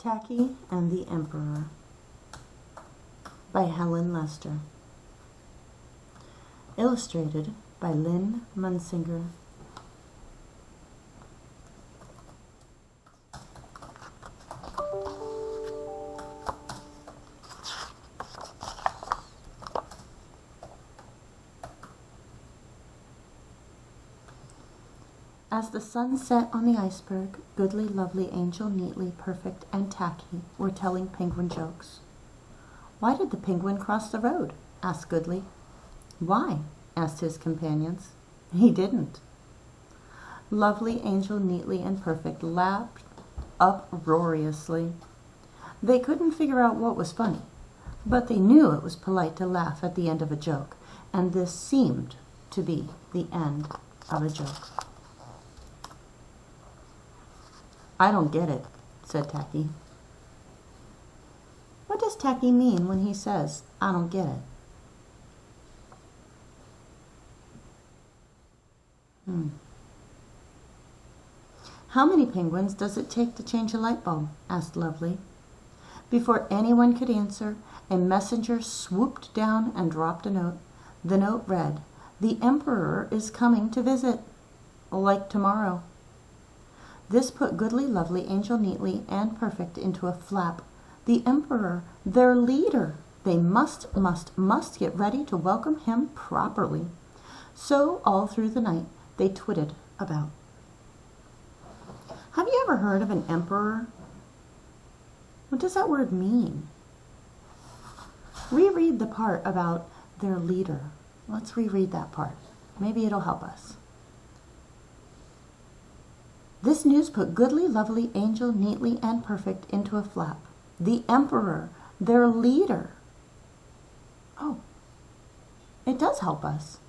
Tacky and the Emperor by Helen Lester. Illustrated by Lynn, Munsinger. As the sun set on the iceberg, Goodly, Lovely, Angel, Neatly, Perfect, and Tacky were telling penguin jokes. "Why did the penguin cross the road?" asked Goodly. "Why?" asked his companions. "He didn't." Lovely, Angel, Neatly, and Perfect laughed uproariously. They couldn't figure out what was funny, but they knew it was polite to laugh at the end of a joke, and this seemed to be the end of a joke. "I don't get it," said Tacky. "What does Tacky mean when he says, 'I don't get it'?" "How many penguins does it take to change a light bulb?" asked Lovely. Before anyone could answer, a messenger swooped down and dropped a note. The note read, "The Emperor is coming to visit, like tomorrow." This put Goodly, Lovely, Angel, Neatly, and Perfect into a flap. The Emperor, their leader! They must get ready to welcome him properly. So all through the night they twitted about. Have you ever heard of an emperor? What does that word mean? Reread the part about their leader. Let's reread that part. Maybe it'll help us. This news put Goodly, Lovely, Angel, Neatly, and Perfect into a flap. The Emperor, their leader. Oh, it does help us.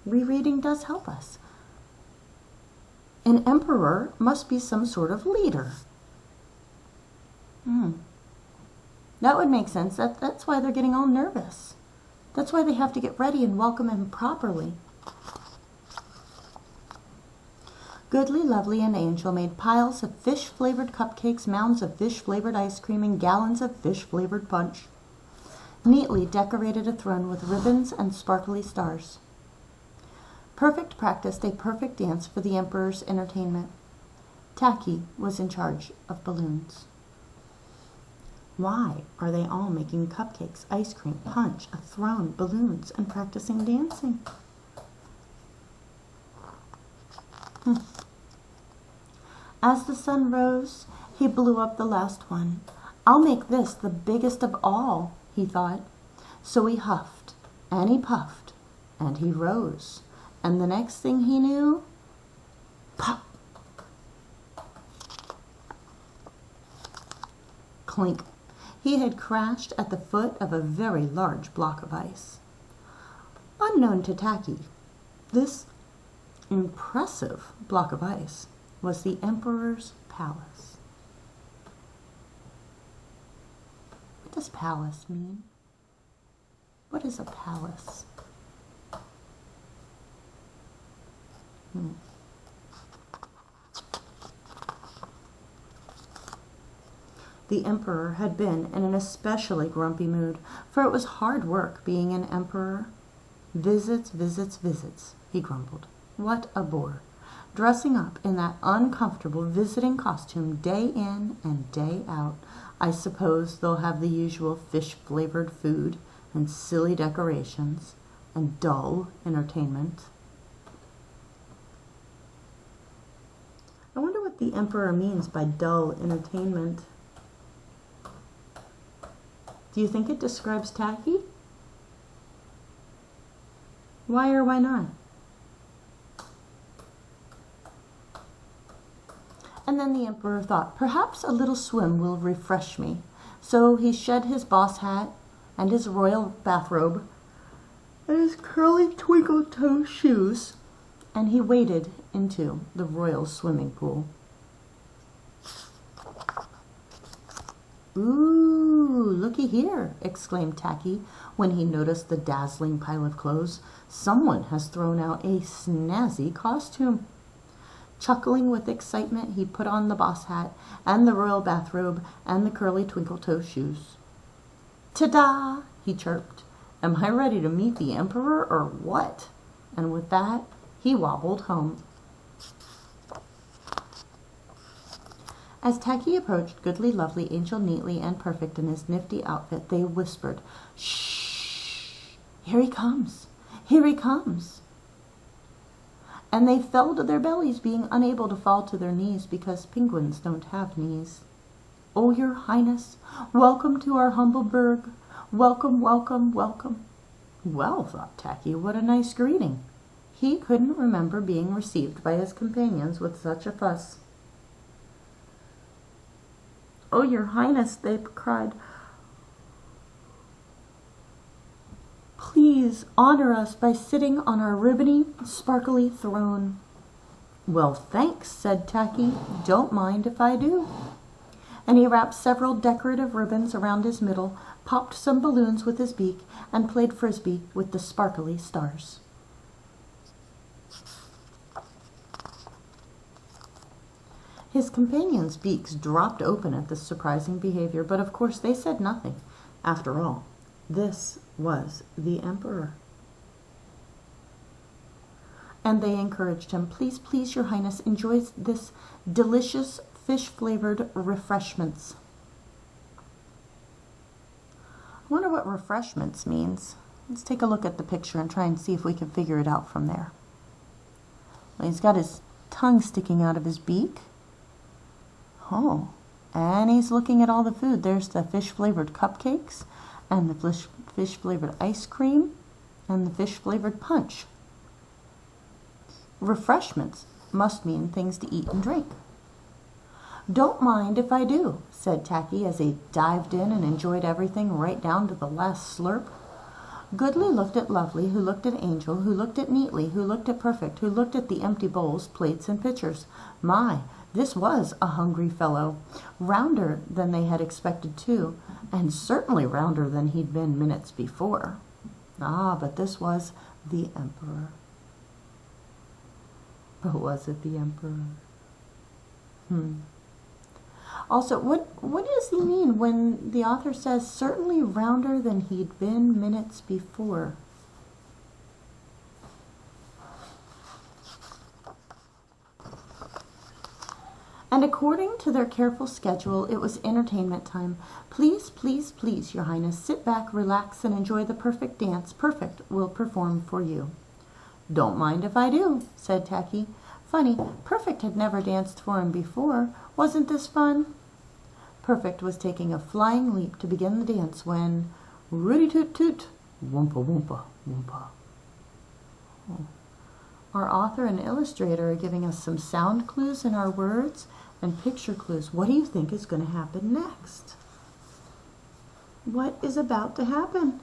Rereading does help us. An emperor must be some sort of leader. That would make sense. That's why they're getting all nervous. That's why they have to get ready and welcome him properly. Goodly, Lovely, and Angel made piles of fish-flavored cupcakes, mounds of fish-flavored ice cream, and gallons of fish-flavored punch. Neatly decorated a throne with ribbons and sparkly stars. Perfect practiced a perfect dance for the Emperor's entertainment. Tacky was in charge of balloons. Why are they all making cupcakes, ice cream, punch, a throne, balloons, and practicing dancing? As the sun rose, he blew up the last one. "I'll make this the biggest of all," he thought. So he huffed, and he puffed, and he rose. And the next thing he knew, pop! Clink! He had crashed at the foot of a very large block of ice. Unknown to Tacky, this impressive block of ice was the Emperor's palace. What does palace mean? What is a palace? The Emperor had been in an especially grumpy mood, for it was hard work being an emperor. "Visits, visits, visits," he grumbled. "What a bore. Dressing up in that uncomfortable visiting costume day in and day out. I suppose they'll have the usual fish-flavored food and silly decorations and dull entertainment." I wonder what the Emperor means by dull entertainment. Do you think it describes Tacky? Why or why not? And then the Emperor thought, perhaps a little swim will refresh me. So he shed his boss hat and his royal bathrobe and his curly twinkle-toe shoes, and he waded into the royal swimming pool. "Ooh, looky here," exclaimed Tacky when he noticed the dazzling pile of clothes. "Someone has thrown out a snazzy costume." Chuckling with excitement, he put on the boss hat and the royal bathrobe and the curly twinkle-toe shoes. "Ta-da!" he chirped. "Am I ready to meet the Emperor or what?" And with that, he wobbled home. As Tacky approached Goodly, Lovely, Angel, Neatly, and Perfect in his nifty outfit, they whispered, "Shh! Here he comes! Here he comes!" And they fell to their bellies, being unable to fall to their knees because penguins don't have knees. "Oh, your Highness, welcome to our humble burg. Welcome, welcome, welcome." Well, thought Tacky, what a nice greeting. He couldn't remember being received by his companions with such a fuss. "Oh, your Highness," they cried, "please honor us by sitting on our ribbony, sparkly throne." "Well, thanks," said Tacky. "Don't mind if I do." And he wrapped several decorative ribbons around his middle, popped some balloons with his beak, and played frisbee with the sparkly stars. His companions' beaks dropped open at this surprising behavior, but of course they said nothing. After all, this was the Emperor. And they encouraged him, "Please, please, your Highness, enjoy this delicious fish-flavored refreshments." I wonder what refreshments means. Let's take a look at the picture and try and see if we can figure it out from there. Well, he's got his tongue sticking out of his beak. Oh, and he's looking at all the food. There's the fish-flavored cupcakes, and the fish-flavored ice cream, and the fish-flavored punch. Refreshments must mean things to eat and drink. "Don't mind if I do," said Tacky as he dived in and enjoyed everything right down to the last slurp. Goodly looked at Lovely, who looked at Angel, who looked at Neatly, who looked at Perfect, who looked at the empty bowls, plates, and pitchers. My, this was a hungry fellow, rounder than they had expected too, and certainly rounder than he'd been minutes before. Ah, but this was the Emperor. But was it the Emperor? Also, what does he mean when the author says certainly rounder than he'd been minutes before? And according to their careful schedule, it was entertainment time. "Please, please, please, your Highness, sit back, relax, and enjoy the perfect dance Perfect will perform for you." "Don't mind if I do," said Tacky. Funny, Perfect had never danced for him before. Wasn't this fun? Perfect was taking a flying leap to begin the dance when, rooty-toot-toot, whoompa-whoompa, whoompa. Oh. Our author and illustrator are giving us some sound clues in our words and picture clues. What do you think is going to happen next? What is about to happen?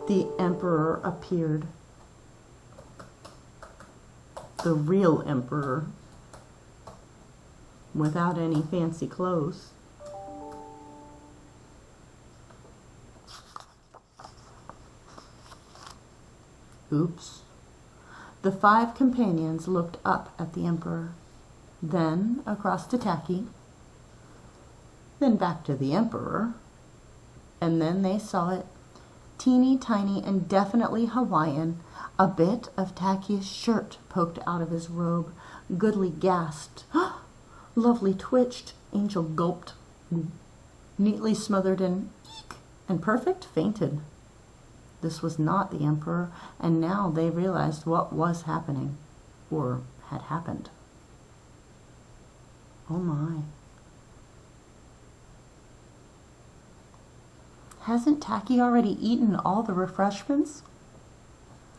The Emperor appeared. The real Emperor, without any fancy clothes. Oops. The 5 companions looked up at the Emperor, then across to Tacky, then back to the Emperor, and then they saw it, teeny tiny and definitely Hawaiian. A bit of Tacky's shirt poked out of his robe. Goodly gasped. Lovely twitched. Angel gulped. Neatly smothered an eek, and Perfect fainted. This was not the Emperor, and now they realized what was happening, or had happened. Oh my. Hasn't Tacky already eaten all the refreshments?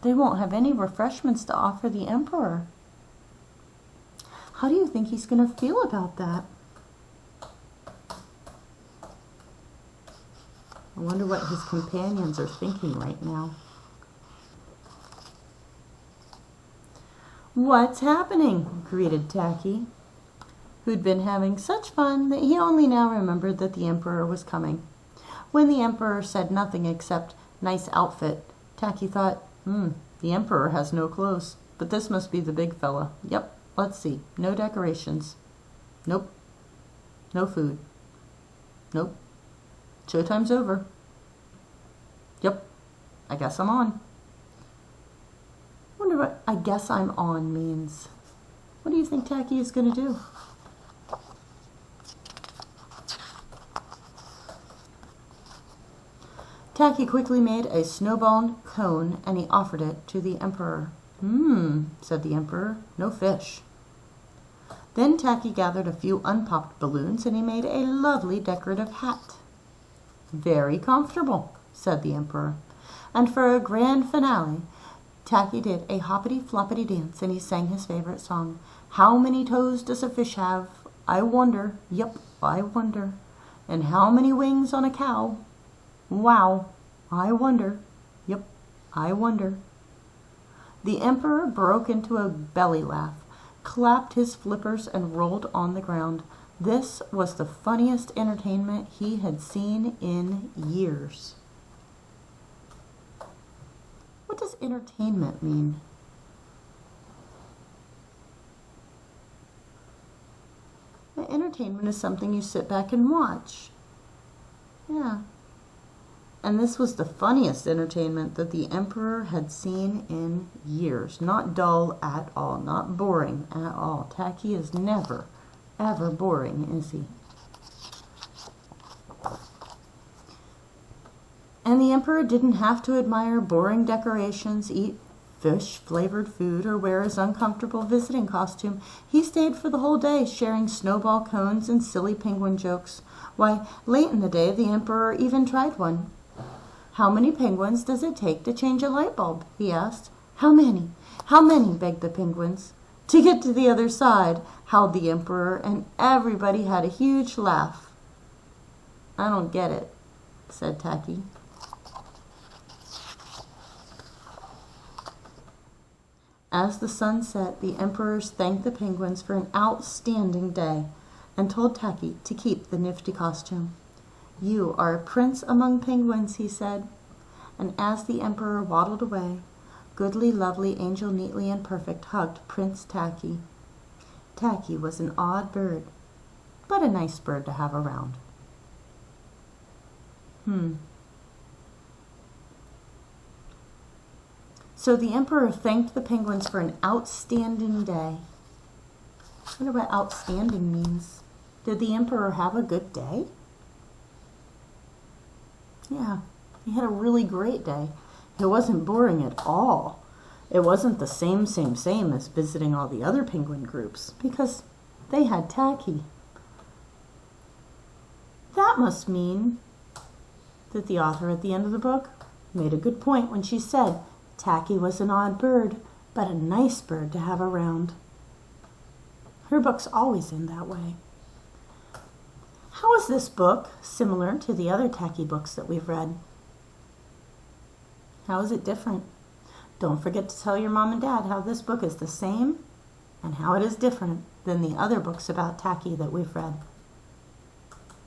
They won't have any refreshments to offer the Emperor. How do you think he's going to feel about that? I wonder what his companions are thinking right now. "What's happening?" greeted Tacky, who'd been having such fun that he only now remembered that the Emperor was coming. When the Emperor said nothing except, "Nice outfit," Tacky thought, the emperor has no clothes, but this must be the big fella. Yep, let's see. No decorations. Nope. No food. Nope. Showtime's over. Yep. I guess I'm on. Wonder what I guess I'm on means. What do you think Tacky is going to do? Tacky quickly made a snowball cone and he offered it to the emperor. Said the emperor, no fish. Then Tacky gathered a few unpopped balloons and he made a lovely decorative hat. Very comfortable, said the emperor. And for a grand finale, Tacky did a hoppity-floppity dance and he sang his favorite song. How many toes does a fish have? I wonder. Yep, I wonder. And how many wings on a cow? Wow, I wonder. Yep, I wonder. The emperor broke into a belly laugh, clapped his flippers, and rolled on the ground. This was the funniest entertainment he had seen in years. What does entertainment mean? Entertainment is something you sit back and watch. Yeah. And this was the funniest entertainment that the emperor had seen in years. Not dull at all, not boring at all. Tacky is never, ever boring, is he? And the emperor didn't have to admire boring decorations, eat fish-flavored food, or wear his uncomfortable visiting costume. He stayed for the whole day, sharing snowball cones and silly penguin jokes. Why, late in the day, the emperor even tried one. How many penguins does it take to change a light bulb? He asked. How many? How many? Begged the penguins. To get to the other side, howled the emperor, and everybody had a huge laugh. I don't get it, said Tacky. As the sun set, the emperors thanked the penguins for an outstanding day and told Tacky to keep the nifty costume. You are a prince among penguins, he said. And as the emperor waddled away, goodly, lovely, angel, neatly and perfect hugged Prince Tacky. Tacky was an odd bird, but a nice bird to have around. So the emperor thanked the penguins for an outstanding day. I wonder what outstanding means. Did the emperor have a good day? Yeah, he had a really great day. It wasn't boring at all. It wasn't the same as visiting all the other penguin groups, because they had Tacky. That must mean that the author at the end of the book made a good point when she said Tacky was an odd bird, but a nice bird to have around. Her books always end that way. How is this book similar to the other Tacky books that we've read? How is it different? Don't forget to tell your mom and dad how this book is the same and how it is different than the other books about Tacky that we've read.